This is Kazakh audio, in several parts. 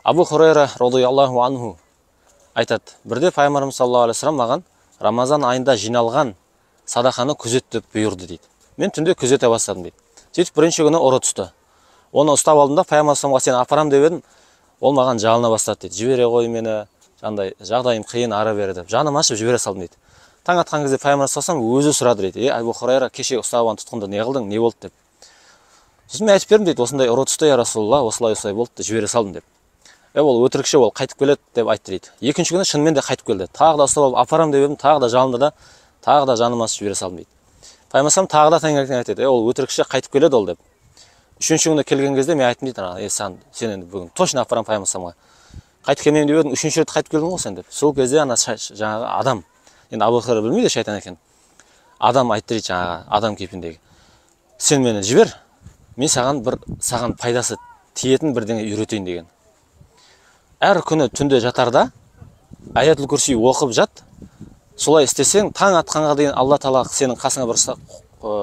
Абу Хурайра радиаллаху анху айтады, бірде пайғамбарымыз саллаллаху алейхи вассалам маған Рамазан айында жиналған садақаны күзет деп бұйырды дейді. Мен түнде күзете бастадым дейді. Сөйтіп бірінші күні ұры түсті. Оны ұстап алдым да пайғамбарымызға сені апарам деп едім, ол маған жалына бастады дейді. Жібере ғой мені, жандай жағдайым қиын, ары бері деп. Жаным ашып жібере салдым дейді. Таң атқан кезде пайғамбарымыз өзі сұрады дейді. Абу Хурайра, кеше ұстап алған тұтқынды не қылдың, не болды деп. Сосын мен айтып бердім дейді, осындай ұры түсті я Расулалла, осылай болды деп жібере салдым деп. Ол өтірікші, ол қайтып келеді деп айтты дейді. Екінші күні шынымен де қайтып келді. Тағы да ұстап алып апарам деп едім, тағы да жалынды да, тағы да жаным ашып жібере салдым дейді. Пайғамбарымыз тағы да таңертең айтады, ол өтірікші, қайтып келеді ол деп. Үшінші күні келген кезде мен айттым дейді, сен енді бүгін точно апарам пайғамбарымызға. Қайтып келмеймін деп едім, үшінші рет қайтып келдің ғой сен деп. Сол кезде жаңағы адам, енді Абу Хурайра білмейді шайтан екен. Адам айтты дейді, жаңағы адам кейпіндегі. Сен мені жібер, мен саған пайдасы тиетін бірдеңе үйретейін деген. Әр күні түнде жатарда аятул курси оқып жат. Солай істесең, таң атқанға дейін Алла Тағала сенің қасыңа бір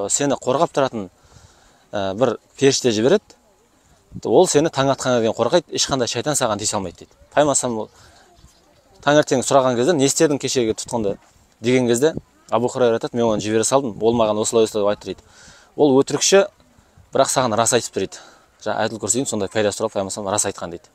сені қорғап тұратын бір періште жібереді. Ол сені таң атқанға дейін қорғайды, ешқандай шайтан саған тиісе алмайды дейді. Пайғамбарымыз таңертең сұраған кезде, не істедің кешегі тұтқынды деген кезде, Абу Хурайра айтады, мен оны жібере салдым, ол маған осылай деп айтты дейді. Ол өтірікші, бірақ саған рас айтып тұр дейді. Аятул курсидің сондай пайдасы туралы пайғамбарымыз рас айтқан дейді.